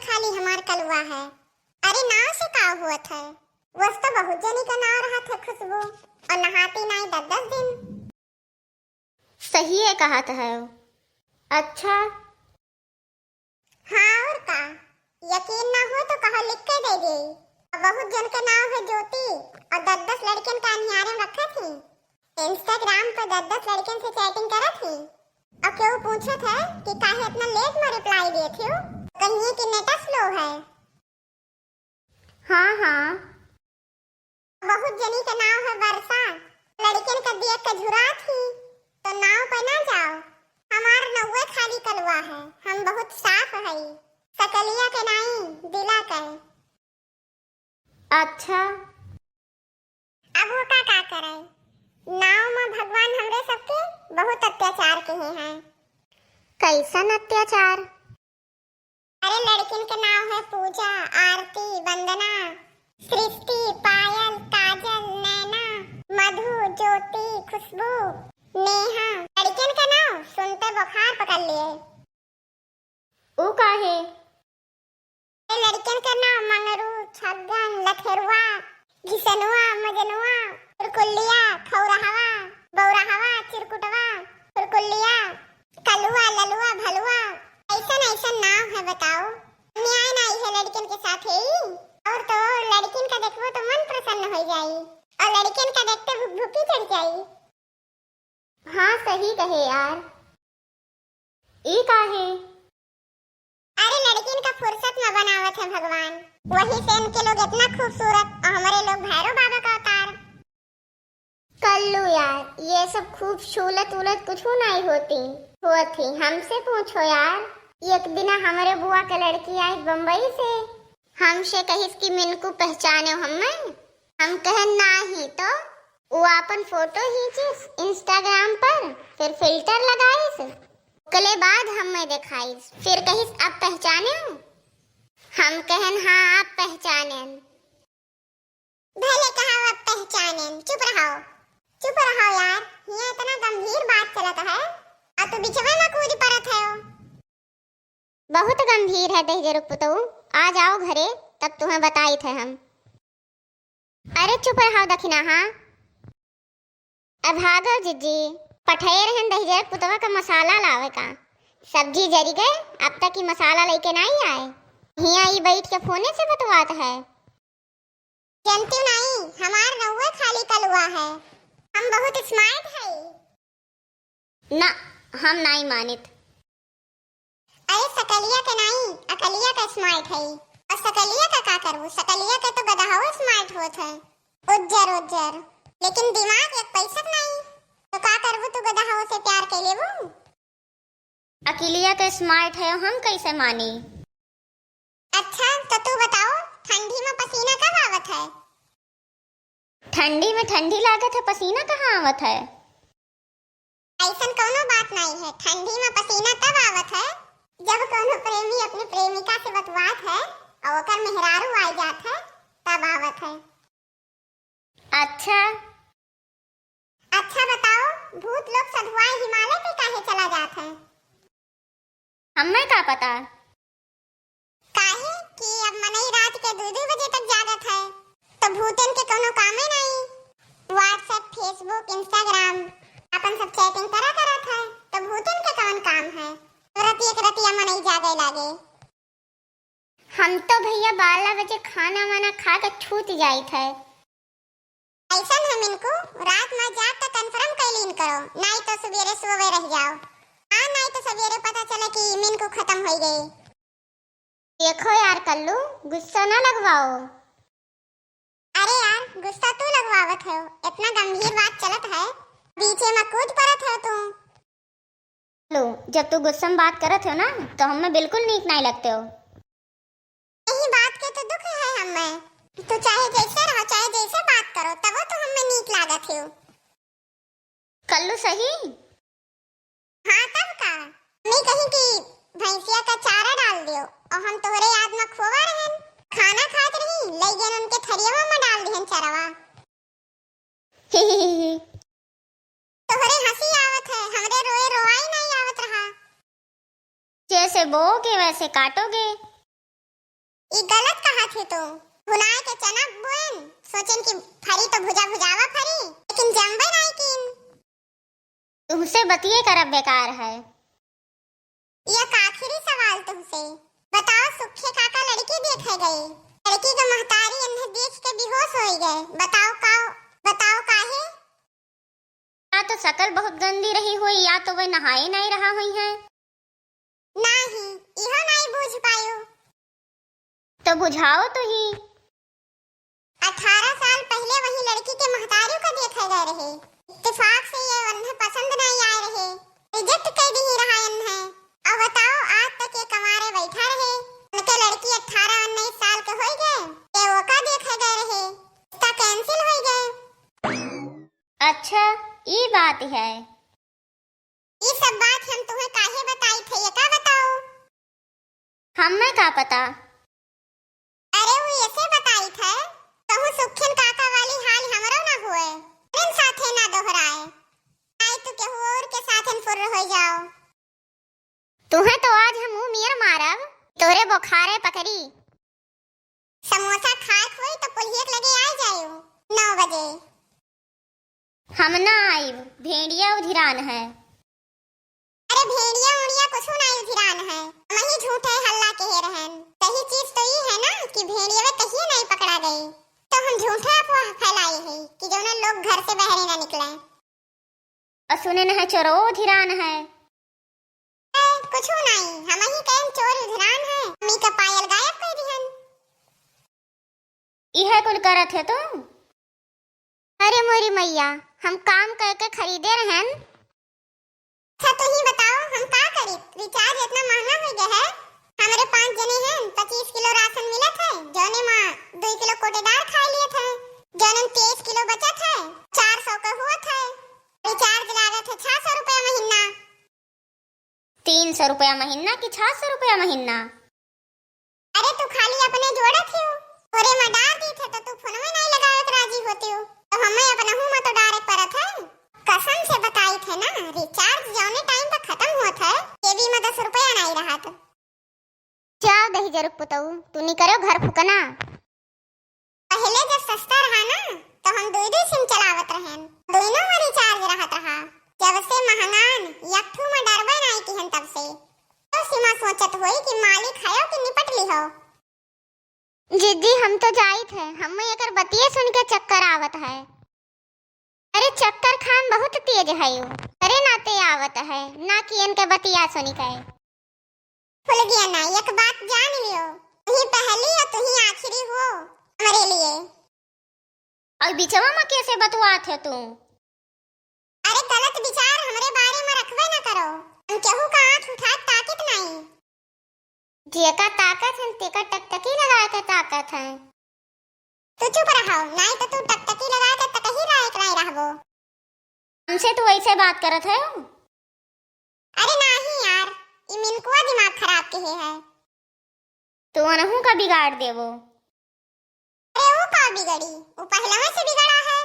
खाली हमार कलवा है। अरे नाव से का हुआ था? वह तो बहुत जनी का नाव रहा था खुशबू, और नहाती नहीं 10-10 दिन। सही है कहा था। अच्छा हाँ और का? यकीन ना हो तो कहो लिख के दे दी। बहुत जन का नाम है ज्योति, और 10-10 लड़कियन का निहारे में रखा थी। इंस्टाग्राम पर 10-10 लड़कियन से चैटिंग करा थी, और क्यों पूछा था कि काहे इतना लेट में रिप्लाई दिए थे? कहिए कि नेट स्लो है। हाँ हाँ। बहुत जनी का नाम है वर्षा। लड़कियन का देख के झुरा थी, तो नाव पे ना जाओ। हमार नौवे खाली कलवा है, हम बहुत साफ है। सकलिया के नहीं दिला के। अच्छा अब वो का करे? नाव में भगवान हमरे सबके बहुत अत्याचार किए हैं। कैसन अत्याचार? अरे लड़किन के नाम है पूजा, आरती, वंदना, सृष्टि, पायल, काजल, नैना, मधु, ज्योति, खुशबू, नेहा। लड़किन का नाम सुनते बुखार पकड़ लिए। ओ काहे? लड़किन का नाम मंगरू, छगन, लखेरुआ, घिसनुआ, मजनुआ, फुरकुलिया, खौरहवा, बौरहवा, चिरकुटवा, फुरकुलिया, कलुआ, ललुआ, भलुआ। ऐसन ऐसन नाम है, बताओ न्याय नहीं है लड़किन के साथ ही। और तो लड़किन का देखो तो मन प्रसन्न हो जाई, और लड़किन का देखते भूख भूखी चढ़ जाई। हाँ सही कहे यार। ई काहे? अरे लड़किन का फुर्सत न बनावत है भगवान, वही से इनके लोग इतना खूबसूरत, और हमारे लोग भैरव बाबा का अवतार। कर लो यार, ये सब खूबसूरत उलत कुछ नहीं होती। हमसे पूछो यार। एक दिन हमारे बुआ के लड़की आई बम्बई से, हमसे कहिस कि मिनको पहचाने हम कहे नहीं, तो वो अपन फोटो खींचिस इंस्टाग्राम पर, फिर फिल्टर लगाइस। कले बाद हमें दिखाइस, फिर कहिस अब पहचाने? हम कहन हाँ आप पहचाने। भले कहा अब पहचाने। चुप रहो यार, ये इतना गंभीर बात चलत है, और तू बिचवा में कूद पड़त है। बहुत गंभीर है दही पुतऊ, आ जाओ घरे तब तुम्हें बताई थे हम। अरे चुप रहो दखिना। हाँ अब भागो जिज्जी, पठेर हैं दही पुतवा का मसाला लावे का। सब्जी जरी गए, अब तक ही मसाला लेके नहीं आए। हिया ही बैठ के फोने से बतवात है। जानती नहीं, हमार नौवे खाली कलवा है, हम बहुत स्मार्ट है। ना हम नहीं मानित। अरे सकलिया के नहीं, अकलिया का स्मार्ट है। और सकलिया का करबू? सकलिया के तो गधाओ स्मार्ट होत है, उज्जर। लेकिन दिमाग एक पैसा नहीं, तो का करबू? तू गधाओ से प्यार के लेबू? अकेलिया का स्मार्ट है, हम कैसे मानी? अच्छा तो तू बताओ, ठंडी में पसीना कब आवत है? ठंडी में ठंडी लागत है, पसीना कहाँ आवत है? ऐसन कोनो बात नहीं है। ठंडी में पसीना तब आवत है जब कोनो प्रेमी अपनी प्रेमिका से बतवात है, और ओकर मेहरारू आ जात है, तब आवत है। अच्छा बताओ, भूत लोग सधुआए हिमालय पे काहे चला जात है? हमें क्या पता। काहे कि अब मनई रात के 2-2 बजे तक जागत है, तो भूतन के कोनो कामे नहीं। व्हाट्सएप, फेसबुक, इंस्टाग्राम अपन सब चैटिंग करत है, तो भूतन के कौन काम है? रतिया मनई जागे लागे। हम तो भैया 12 बजे खाना वाना खा के छूट जाई थे। ऐसा है मिनको, रात में जाग के कंफर्म कैलीन करो, नहीं तो सवेरे सोवे रह जाओ। हाँ नहीं तो सवेरे पता चले कि मिनको खत्म हो गई। देखो यार कल्लू, गुस्सा ना लगवाओ। अरे यार गुस्सा तू लगवावत है, इतना गंभीर बात चलत है, बीचे में कूद पड़त है तू। लो, जब तू गुस्सा में बात करत हो ना, तो हमें बिल्कुल नीक नहीं लगते हो। यही बात के तो दुख है हमें। तू चाहे जैसे रहो, चाहे जैसे बात करो, तब तो हमें नीक लागत है। कल्लू सही? हाँ तब का? नहीं कहीं कि भैंसिया का चारा डाल दियो, और हम तोहरे याद में खोवा रहन, खाना खात रही, ले गए उनके थरिया में डाल दिहन चरवा। तोहरे हंसी आवत है, हमरे रोए रोवाई नहीं आवत रहा। जैसे बोओगे वैसे काटोगे। ये गलत कहा थे तो भुनाए के चना बोएन सोचेन कि फरी तो भुजा भुजावा फरी लेकिन जम्बे नहीं किन। तुमसे बतिए करब बेकार है। यह आखिरी सवाल तुमसे बताओ, सुखे काका लड़की देखे गए, लड़की के महतारी इन्हें देख के बेहोश हो गए, बताओ काहे? या तो शकल बहुत गंदी रही हुई या तो वह नहाए नहीं रहा हुई है। नहीं, इहो नहीं बूझ पायो। तो बुझाओ तो ही। 18 साल पहले वही लड़की के महतारी को देखे गए रहे, इत्तेफाक से ये उन्हें पसंद नहीं आए रहे, रिजेक्ट कर दी रहा इन्हें। अब बताओ, आज तक ये कमारे बैठा रहे, उनके लड़की 18-19 साल के हो गए, ये ओका देखे गए रहे, इसका कैंसिल हो गए। अच्छा ये बात है। ये सब बात हम तुम्हें काहे बताई थे, ये का बताओ? हमें का पता। अरे वो ऐसे बताई थे कहूँ सुखिन काका वाली हाल हमरो ना हुए, इन साथे ना दोहराए, आई तो केहू और के साथन फुर्र हो जाओ। तुम्हें तो आज हम मुंह मियर मारब, तोरे बुखारे पकड़ी। समोसा खाए खोई तो पुलियक लगे आ जायो 9 बजे। हम ना आई, भेड़िया उधिरान है। अरे भेड़िया उड़िया कुछ नहीं उधिरान है, वही झूठे हल्ला कहे रहन। सही चीज तो ये है ना कि भेड़िया में कहीं नहीं पकड़ा गई, तो हम झूठे अफवाह फैलाए हैं कि जो लोग घर से बाहर ना निकले। और सुने न है चोरो उधिरान है। कुछ नहीं, हम ही कहें चोर उधिरान है, मम्मी का पायल गायब कर दिहन। यह कुल करत है तुम? अरे मोरी मैया, हम काम करके खरीदे रहन। अच्छा तो ही बताओ हम का करी, रिचार्ज इतना महंगा हो गया है। हमारे 5 जने हैं, 25 किलो राशन मिला था, जौने माँ 2 किलो कोटेदार खा लिए थे, जौने 23 किलो बचा था, 400 का हुआ था। रिचार्ज लागत है 600 रुपया महीना। 300 रुपया महीना कि 600 रुपया महीना? अरे तू खाली अपने जोड़े थे, ओरे में डाल दी थे तो तू फोन में नहीं लगाए तो राजी होती हो, तो हमें अपना हूँ में तो डायरेक्ट पर था। कसम से बताई थे ना, रिचार्ज जौने टाइम पर खत्म हुआ था, ये भी में 10 रुपया नहीं रहा था। जाओ दही जरूर पुतऊ, तू नहीं करो घर फुकना। पहले जब सस्ता रहा ना तो हम 2 सिम चलावत रहन, दोनों में रिचार्ज रहत रहा। जब से महंगान यकठू में डरबे नहीं किहन तब से तो सीमा सोचत होई कि मालिक खायो कि निपट ली हो। जिद्दी हम तो जाई थे, हमें एकर बतिये सुन के चक्कर आवत है। अरे चक्कर खान बहुत तेज है यू, अरे नाते आवत है ना कि इनके बतिया सुनी के। भूल गया ना, एक बात जान लियो, तुही पहली और तुही आखिरी हो हमारे लिए। और बिचवा में कैसे बतवा थे तू? अरे गलत विचार हमारे बारे में रखबे ना करो, हम केहू का आंख उठा ताकत नहीं। जेका ताकत है तेका टकटकी लगा के ताकत है। तू चुप रहो, नहीं तो तू टकटकी लगा के तकही लायक नहीं रहबो। हमसे तू ऐसे बात करत है? अरे नहीं यार, ये मिनकुआ दिमाग खराब के है। तू अनहू का बिगाड़ देवो। अरे वो का बिगड़ी, वो पहले में से बिगड़ा है।